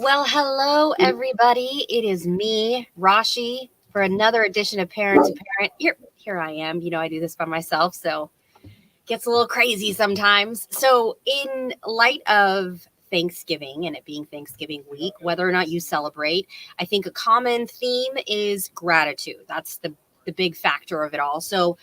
Well, hello everybody. It is me, Rashi, for another edition of Parent to Parent. Here I am. I do this by myself, so it gets a little crazy sometimes. So, in light of Thanksgiving and it being Thanksgiving week, whether or not you celebrate, I think a common theme is gratitude. That's the big factor of it all. So,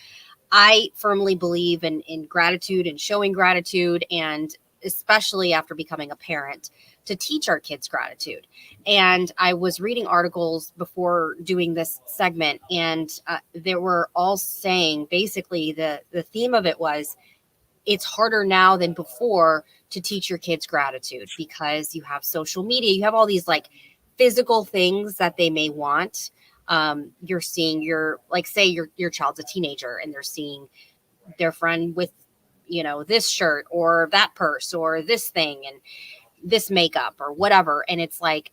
I firmly believe in gratitude and showing gratitude, and especially after becoming a parent, to teach our kids gratitude. And I was reading articles before doing this segment, and they were all saying basically the theme of it was it's harder now than before to teach your kids gratitude because you have social media, you have all these like physical things that they may want. You're seeing say your child's a teenager and they're seeing their friend with this shirt or that purse or this thing and this makeup or whatever, and it's like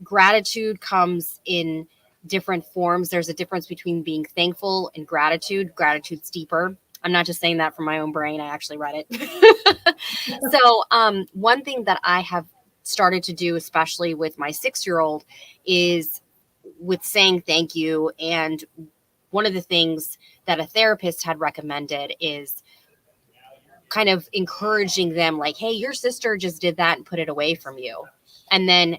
gratitude comes in different forms. There's a difference between being thankful and gratitude. Gratitude's deeper. I'm not just saying that from my own brain. I actually read it. So one thing that I have started to do, especially with my 6-year-old, is with saying thank you. And one of the things that a therapist had recommended is kind of encouraging them like, hey, your sister just did that and put it away from you. And then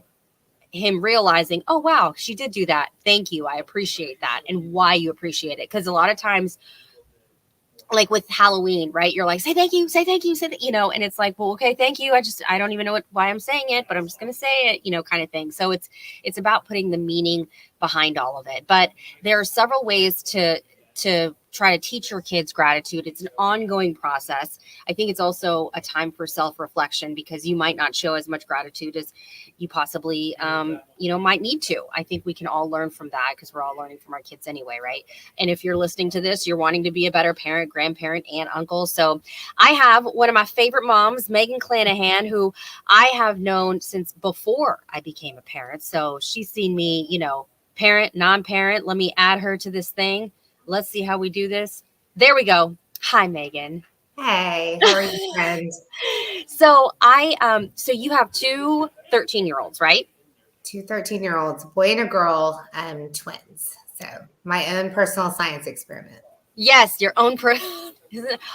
him realizing, oh, wow, she did do that. Thank you. I appreciate that. And why you appreciate it. Because a lot of times, like with Halloween, right? You're like, say thank you, say thank you, and it's like, well, okay, thank you. I don't even know why I'm saying it, but I'm just going to say it, kind of thing. So it's about putting the meaning behind all of it. But there are several ways to try to teach your kids gratitude. It's an ongoing process. I think it's also a time for self-reflection because you might not show as much gratitude as you possibly, might need to. I think we can all learn from that because we're all learning from our kids anyway, right? And if you're listening to this, you're wanting to be a better parent, grandparent, aunt, uncle. So I have one of my favorite moms, Megan Clanahan, who I have known since before I became a parent. So she's seen me, parent, non-parent. Let me add her to this thing. Let's see how we do this. There we go. Hi, Megan. Hey, how are you, friends? So so you have two 13-year-olds, right? Two 13-year-olds, boy and a girl, twins. So my own personal science experiment. Yes, your own.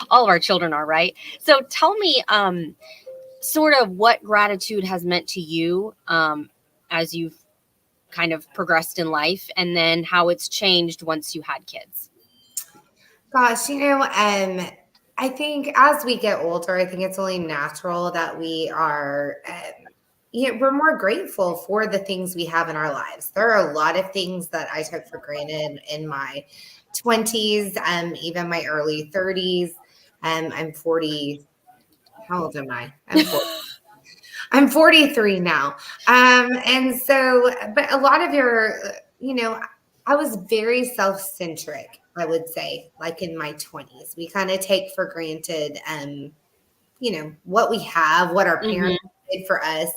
All of our children are, right? So tell me, sort of what gratitude has meant to you as you've kind of progressed in life, and then how it's changed once you had kids. Gosh, I think as we get older, I think it's only natural that we are, we're more grateful for the things we have in our lives. There are a lot of things that I took for granted in my 20s, even my early 30s. I'm 40. How old am I? I'm 40. I'm 43 now. And so, but a lot of I was very self-centric, I would say, like in my 20s. We kind of take for granted, what we have, what our parents did for us,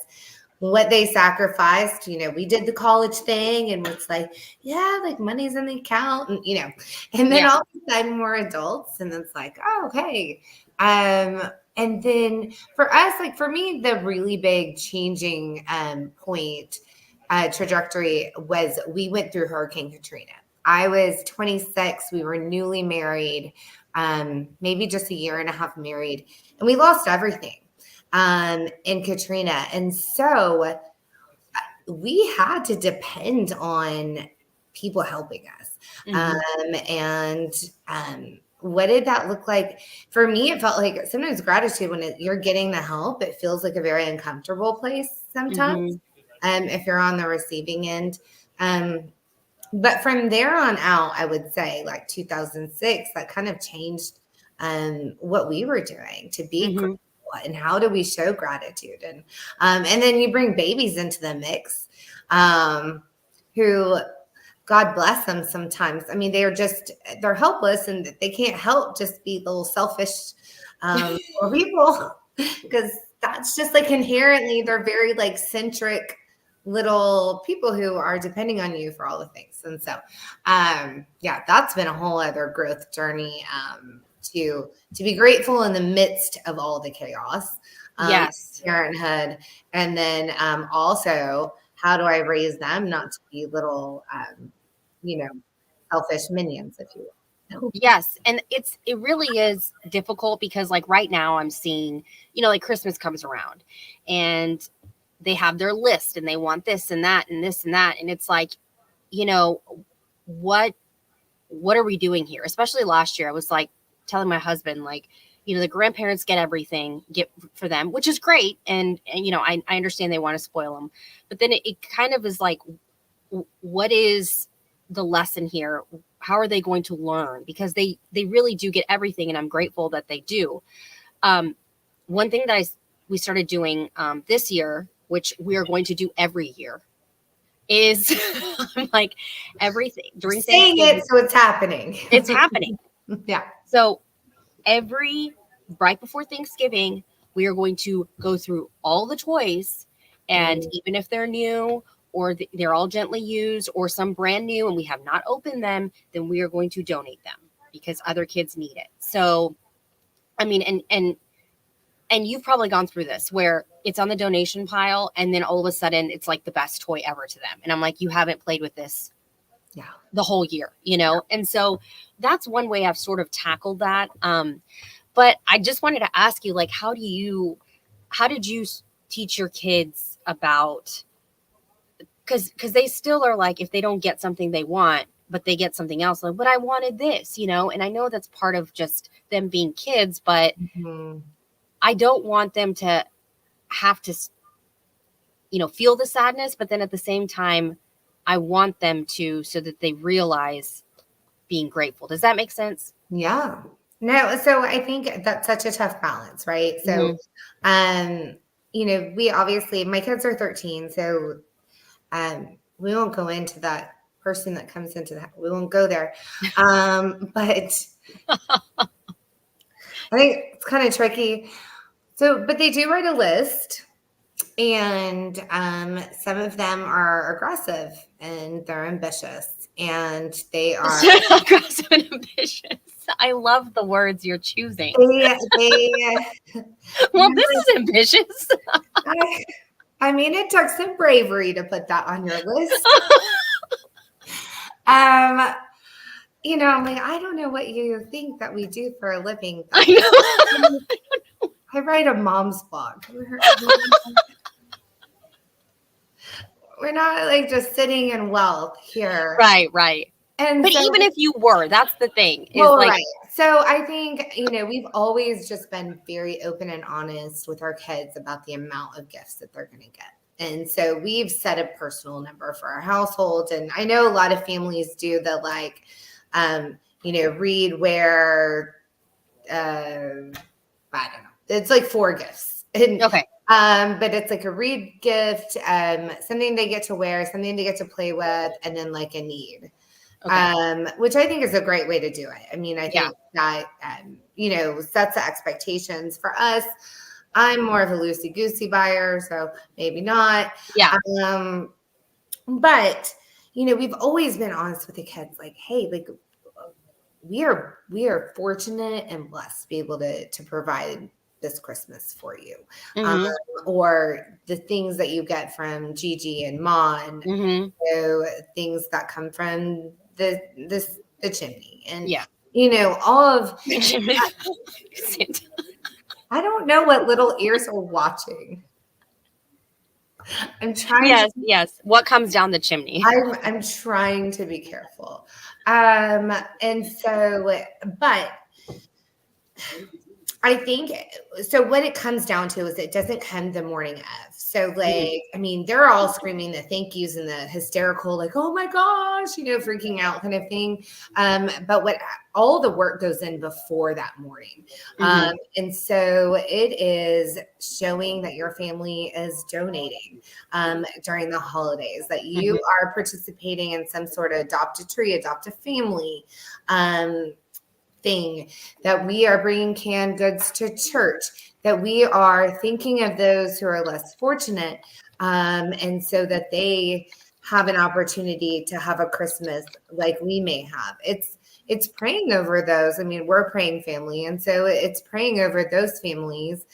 what they sacrificed. We did the college thing and it's like, yeah, like money's in the account and then all of a sudden we're adults and it's like, oh, okay. And then for us, like for me, the really big changing point trajectory was we went through Hurricane Katrina. I was 26. We were newly married, maybe just a year and a half married, and we lost everything in Katrina. And so we had to depend on people helping us. What did that look like? For me, it felt like sometimes gratitude when you're getting the help, it feels like a very uncomfortable place sometimes if you're on the receiving end. But from there on out, I would say like 2006, that kind of changed what we were doing to be grateful and how do we show gratitude. And then you bring babies into the mix who, God bless them sometimes. I mean, they're helpless and they can't help just be little selfish people because that's just like inherently they're very like centric little people who are depending on you for all the things. And so, that's been a whole other growth journey to be grateful in the midst of all the chaos, Yes. parenthood, and then also how do I raise them not to be little, you know, selfish minions, if you will. Yes, and it really is difficult because like right now I'm seeing, like Christmas comes around and they have their list and they want this and that and this and that, and it's like, you know, what what are we doing here? Especially last year I was like telling my husband like, the grandparents get for them, which is great, and I understand they want to spoil them, but then it kind of is like, what is the lesson here? How are they going to learn? Because they really do get everything, and I'm grateful that they do. One thing that we started doing this year, which we are going to do every year, is like everything during Saying it Thanksgiving. so it's happening. It's happening. Yeah. So right before Thanksgiving, we are going to go through all the toys, and even if they're new or they're all gently used or some brand new and we have not opened them, then we are going to donate them because other kids need it. So, I mean, and you've probably gone through this where it's on the donation pile and then all of a sudden it's like the best toy ever to them. And I'm like, you haven't played with this the whole year, And so that's one way I've sort of tackled that. But I just wanted to ask you, like, how did you teach your kids about, because they still are like, if they don't get something they want, but they get something else, like, but I wanted this, and I know that's part of just them being kids, but I don't want them to have to, feel the sadness, but then at the same time, I want them to, so that they realize being grateful. Does that make sense? Yeah. No, so I think that's such a tough balance, right? So, we obviously, my kids are 13, so we won't go into that person that comes into that. We won't go there. But I think it's kind of tricky. So, but they do write a list, and some of them are aggressive and they're ambitious, and they are aggressive and ambitious. I love the words you're choosing. Well, this is ambitious. I mean, it took some bravery to put that on your list. I'm like, I don't know what you think that we do for a living. I know. I write a mom's blog. We're not like just sitting in wealth here. Right. And but so, even if you were, that's the thing. Right. So I think, we've always just been very open and honest with our kids about the amount of gifts that they're going to get. And so we've set a personal number for our household. And I know a lot of families do the like, read where, I don't know. It's like 4 gifts. And, okay. But it's like a read gift, something they get to wear, something they get to play with, and then like a need. Okay. Which I think is a great way to do it. I mean, I think that, sets the expectations for us. I'm more of a loosey-goosey buyer, so maybe not. Yeah. But, we've always been honest with the kids, like, hey, like, we are fortunate and blessed to be able to provide this Christmas for you. Or the things that you get from Gigi and Ma, and things that come from the chimney, and all of I don't know what little ears are watching. I'm trying. Yes. What comes down the chimney? I'm trying to be careful. And so, but I think, so what it comes down to is it doesn't come the morning of. So like, I mean, they're all screaming the thank yous and the hysterical, like, oh my gosh, freaking out kind of thing. But what all the work goes in before that morning. And so it is showing that your family is donating during the holidays, that you are participating in some sort of adopt a tree, adopt a family, thing, that we are bringing canned goods to church, that we are thinking of those who are less fortunate, and so that they have an opportunity to have a Christmas like we may have. It's it's praying over those. I mean, we're praying family. And so it's praying over those families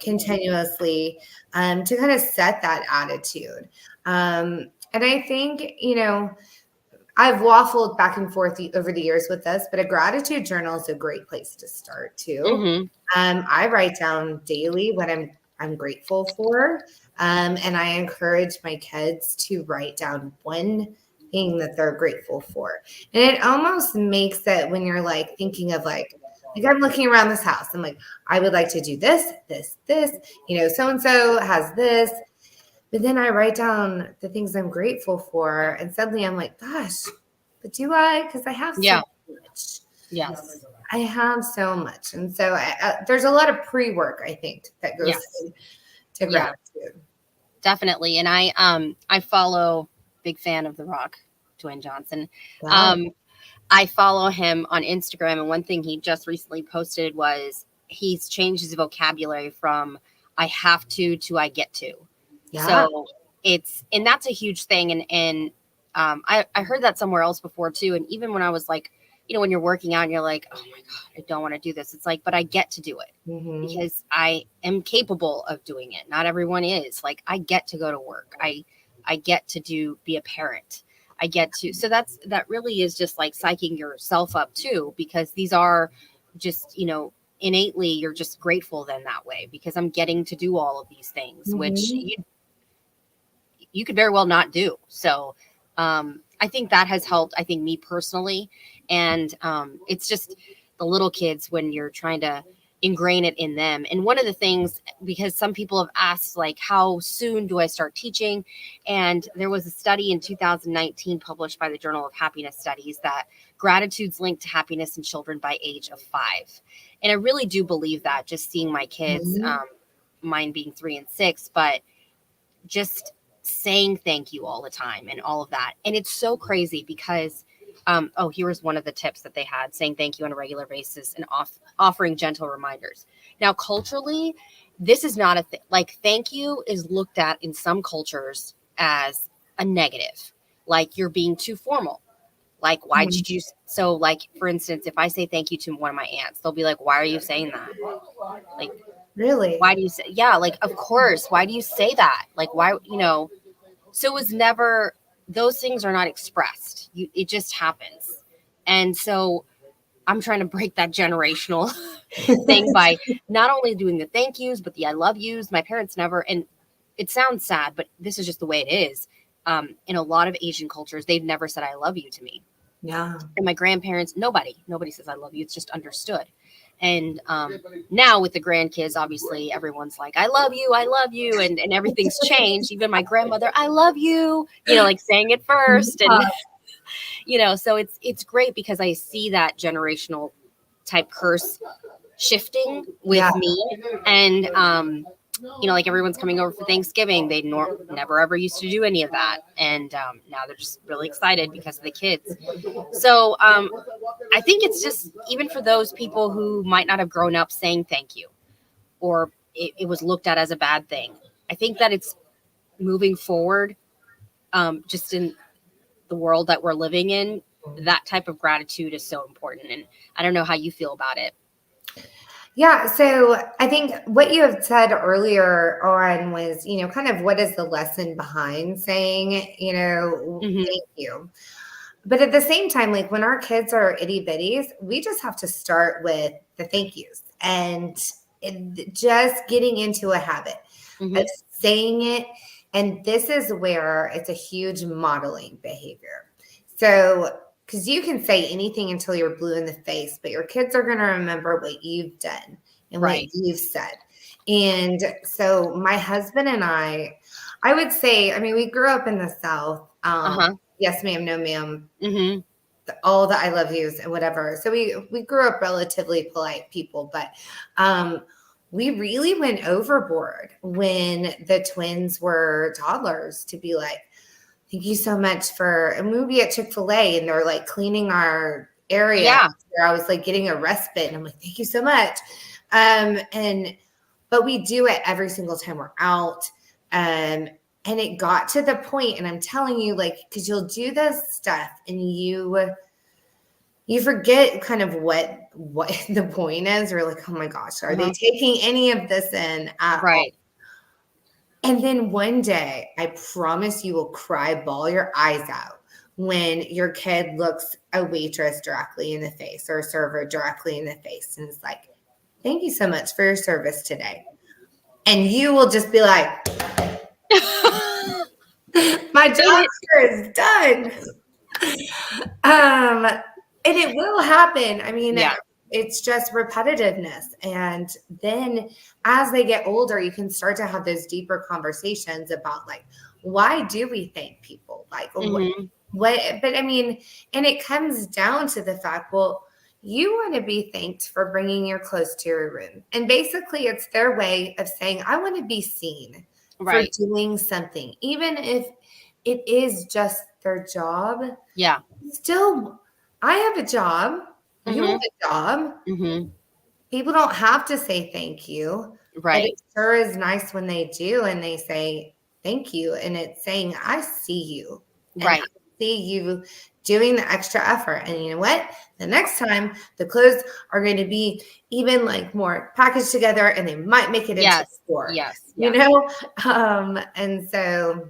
continuously to kind of set that attitude. And I think, I've waffled back and forth over the years with this, but a gratitude journal is a great place to start too. Mm-hmm. I write down daily what I'm grateful for, and I encourage my kids to write down one thing that they're grateful for. And it almost makes it when you're like thinking of like I'm looking around this house. I'm like, I would like to do this, this, this. So and so has this. But then I write down the things I'm grateful for, and suddenly I'm like, gosh, but do I? Because I have so Yeah. much. Yes. I have so much. And so there's a lot of pre-work, I think, that goes Yes. to gratitude. Definitely. And I follow, big fan of The Rock, Dwayne Johnson. Wow. I follow him on Instagram, and one thing he just recently posted was he's changed his vocabulary from I have to I get to. Yeah. So and that's a huge thing. And I heard that somewhere else before too. And even when I was like, when you're working out and you're like, oh my God, I don't want to do this. It's like, but I get to do it because I am capable of doing it. Not everyone is. Like, I get to go to work. I get to be a parent. I get to. So that really is just like psyching yourself up too, because these are just, innately you're just grateful then that way because I'm getting to do all of these things, which you could very well not do. So I think that has helped, I think, me personally. And it's just the little kids when you're trying to ingrain it in them. And one of the things, because some people have asked, like, how soon do I start teaching? And there was a study in 2019 published by the Journal of Happiness Studies that gratitude's linked to happiness in children by age of 5. And I really do believe that, just seeing my kids, mine being 3 and 6, but just saying thank you all the time and all of that. And it's so crazy because here's one of the tips that they had: saying thank you on a regular basis and offering gentle reminders. Now, culturally, this is not a thing. Like, thank you is looked at in some cultures as a negative, like you're being too formal. Like, why did you? So, like, for instance, if I say thank you to one of my aunts, they'll be like, why are you saying that? Like, really? Why do you say, yeah, like, of course, why do you say that? Like, why, so it was never, those things are not expressed. It just happens. And so I'm trying to break that generational thing by not only doing the thank yous, but the I love yous. My parents never, and it sounds sad, but this is just the way it is. In a lot of Asian cultures, they've never said I love you to me. Yeah. And my grandparents, nobody says I love you. It's just understood. And now with the grandkids, obviously everyone's like, I love you. And everything's changed. Even my grandmother, I love you, like saying it first. And, so it's great because I see that generational type curse shifting with me. And, like, everyone's coming over for Thanksgiving. They never ever used to do any of that. And now they're just really excited because of the kids. So I think it's just, even for those people who might not have grown up saying thank you, or it was looked at as a bad thing, I think that it's moving forward, just in the world that we're living in. That type of gratitude is so important. And I don't know how you feel about it. Yeah. So I think what you have said earlier on was, kind of what is the lesson behind saying, thank you. But at the same time, like when our kids are itty bitties, we just have to start with the thank yous and just getting into a habit of saying it. And this is where it's a huge modeling behavior. So, because you can say anything until you're blue in the face, but your kids are going to remember what you've done and what you've said. And so my husband and I would say, I mean, we grew up in the South. Yes, ma'am, no, ma'am. All the I love yous and whatever. So we grew up relatively polite people, but we really went overboard when the twins were toddlers to be like, thank you so much and we would be at Chick-fil-A and they're like cleaning our area where I was like getting a respite. And I'm like, thank you so much. But we do it every single time we're out. And it got to the point, and I'm telling you, like, because you'll do this stuff and you you forget kind of what the point is. You're like, oh my gosh, are they taking any of this in at all? Right. And then one day, I promise you will cry, bawl your eyes out when your kid looks a waitress directly in the face or a server directly in the face and is like, thank you so much for your service today. And you will just be like, my job here is done. And it will happen. I mean, Yeah. it's just repetitiveness. And then as they get older, you can start to have those deeper conversations about like, why do we thank people? Like what, but I mean, and it comes down to the fact, well, you want to be thanked for bringing your clothes to your room. And basically it's their way of saying, I want to be seen for doing something, even if it is just their job. Yeah. Still, I have a job. You have a job. People don't have to say thank you. Right. But it sure is nice when they do and they say thank you. And it's saying, I see you. Right. And I see you doing the extra effort. And you know what? The next time the clothes are going to be even like more packaged together and they might make it into the store. Yes. You know? And so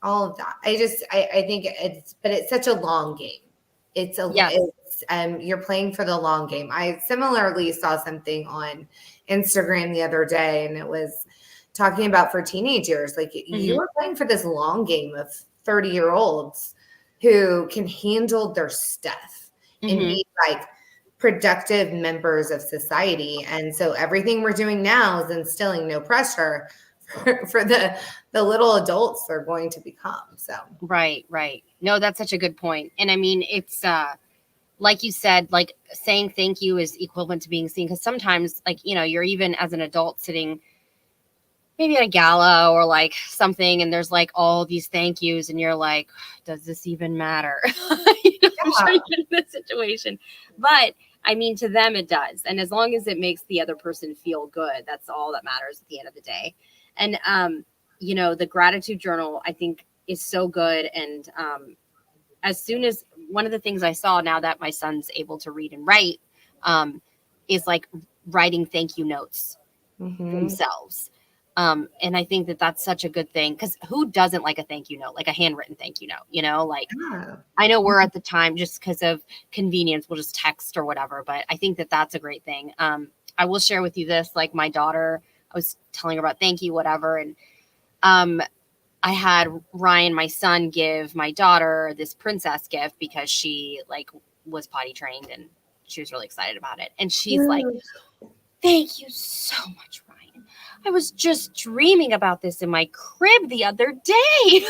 all of that. I think it's such a long game. You're playing for the long game. I similarly saw something on Instagram the other day, and it was talking about for teenagers, like you are playing for this long game of 30-year-olds who can handle their stuff and be like productive members of society. And so everything we're doing now is instilling no pressure for the little adults they're going to become. So right. No, that's such a good point. And I mean, it's like you said, like saying thank you is equivalent to being seen, because sometimes, like, you know, you're even as an adult sitting maybe at a gala or like something, and there's like all these thank yous, and you're like, does this even matter? I'm sure you're in this situation, but I mean, to them it does, and as long as it makes the other person feel good, that's all that matters at the end of the day. And you know, the gratitude journal, I think, is so good. And as soon as one of the things I saw now that my son's able to read and write is like writing thank you notes themselves. And I think that that's such a good thing, because who doesn't like a thank you note, like a handwritten thank you note, you know, like I know we're at the time, just because of convenience, we'll just text or whatever, but I think that that's a great thing. I will share with you this, like my daughter, I was telling her about thank you, whatever. And I had Ryan, my son, give my daughter this princess gift because she like was potty trained and she was really excited about it. And she's like, thank you so much, Ryan. I was just dreaming about this in my crib the other day.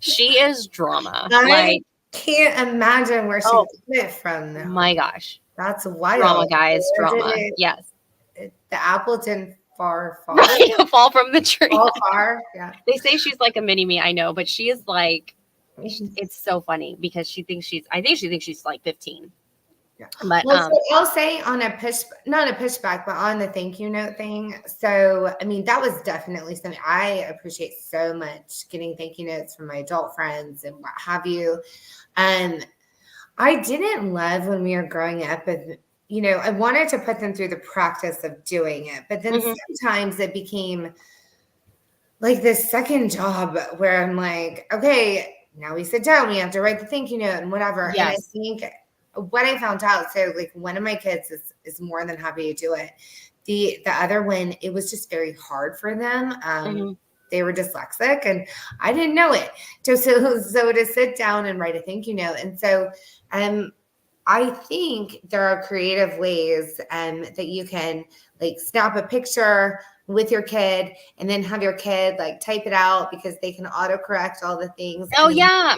She is drama. I can't imagine where she got it from. Though. My gosh. That's wild. Drama, guys. Drama. Yes. The apple didn't fall from the tree. Fall far. Yeah. They say she's like a mini me, I know, but she is like, it's so funny because she thinks she's like 15. Yeah. But so I'll say on not a pushback, but on the thank you note thing. So, I mean, that was definitely something I appreciate so much, getting thank you notes from my adult friends and what have you. I didn't love when we were growing up, and you know, I wanted to put them through the practice of doing it, but then sometimes it became like this second job where I'm like, okay, now we sit down, we have to write the thank you note and whatever. Yes. And I think what I found out, so like one of my kids is more than happy to do it. The other one, it was just very hard for them. They were dyslexic and I didn't know it. So to sit down and write a thank you note. And so I think there are creative ways that you can like snap a picture with your kid and then have your kid like type it out, because they can autocorrect all the things. Oh, yeah.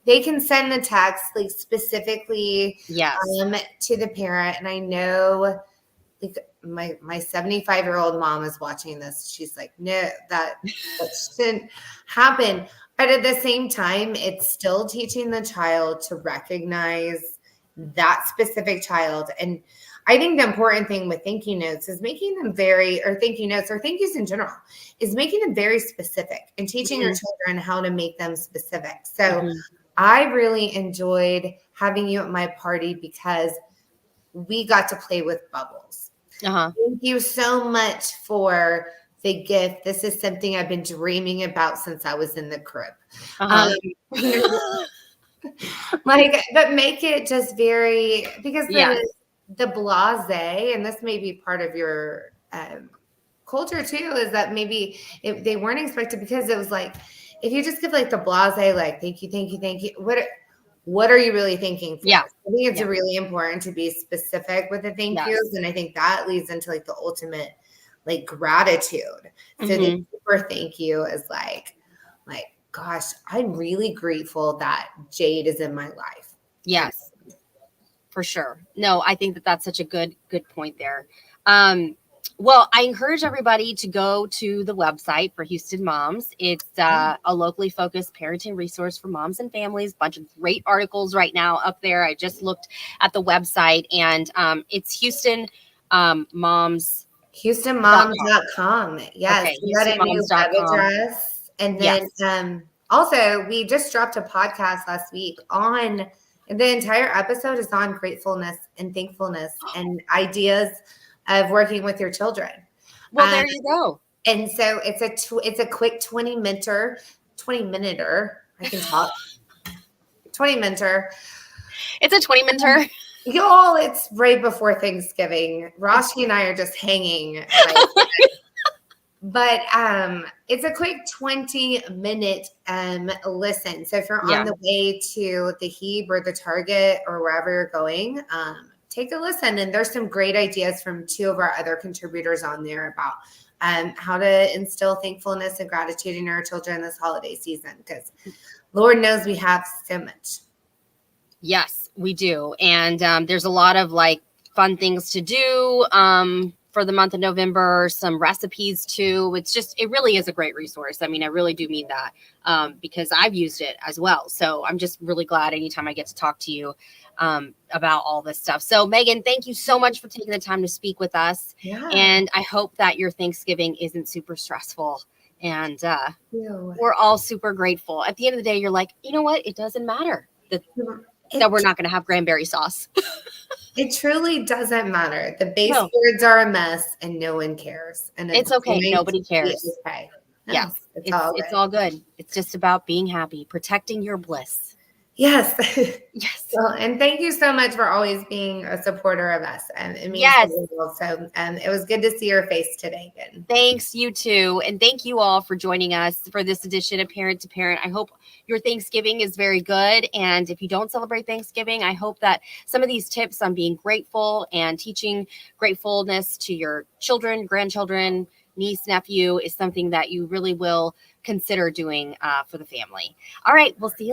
They can send the text like specifically to the parent. And I know like my 75-year-old mom is watching this. She's like, no, that shouldn't happen. But at the same time, it's still teaching the child to recognize that specific child. And I think the important thing with thank you notes is making them thank you notes or thank yous in general is making them very specific and teaching your children how to make them specific. So I really enjoyed having you at my party because we got to play with bubbles. Uh-huh. Thank you so much for the gift. This is something I've been dreaming about since I was in the crib. Uh-huh. But make it just very, because Yes. the blase, and this may be part of your culture too, is that maybe they weren't expected, because it was like, if you just give like the blase, like thank you, thank you, thank you, what are you really thanking for? Yeah. I think it's Yeah. really important to be specific with the thank Yes. yous, and I think that leads into like the ultimate like gratitude. So the super thank you is like, gosh, I'm really grateful that Jade is in my life. Yes, for sure. No, I think that that's such a good point there. Well, I encourage everybody to go to the website for Houston Moms. It's a locally focused parenting resource for moms and families. Bunch of great articles right now up there. I just looked at the website, and it's Houston Moms. HoustonMoms.com. Yes, Okay, we got a new web HoustonMoms.com. address. And Yes. then also, we just dropped a podcast last week on, the entire episode is on gratefulness and thankfulness and ideas of working with your children. Well, there you go. And so it's a quick 20-minuter. I can talk. 20-minuter. It's a 20-minuter. Y'all, it's right before Thanksgiving. Rashi and I are just hanging. But it's a quick 20-minute listen. So if you're on the way to the Heb or the Target or wherever you're going, take a listen. And there's some great ideas from two of our other contributors on there about how to instill thankfulness and gratitude in our children this holiday season, because Lord knows we have so much. Yes, we do. And there's a lot of like fun things to do for the month of November, some recipes too. It really is a great resource. I mean, I really do mean that because I've used it as well. So I'm just really glad anytime I get to talk to you about all this stuff. So Megan, thank you so much for taking the time to speak with us. Yeah. And I hope that your Thanksgiving isn't super stressful. And we're all super grateful. At the end of the day, you're like, you know what? It doesn't matter that we're not going to have cranberry sauce. It truly doesn't matter. The baseboards are a mess and no one cares. And it's okay. Nobody cares. Okay. Yes. It's all good. It's just about being happy, protecting your bliss. Yes. Yes. Well, and thank you so much for always being a supporter of us. And it means so it was good to see your face today. Good. Thanks, you too. And thank you all for joining us for this edition of Parent to Parent. I hope your Thanksgiving is very good. And if you don't celebrate Thanksgiving, I hope that some of these tips on being grateful and teaching gratefulness to your children, grandchildren, niece, nephew is something that you really will consider doing for the family. All right. We'll see you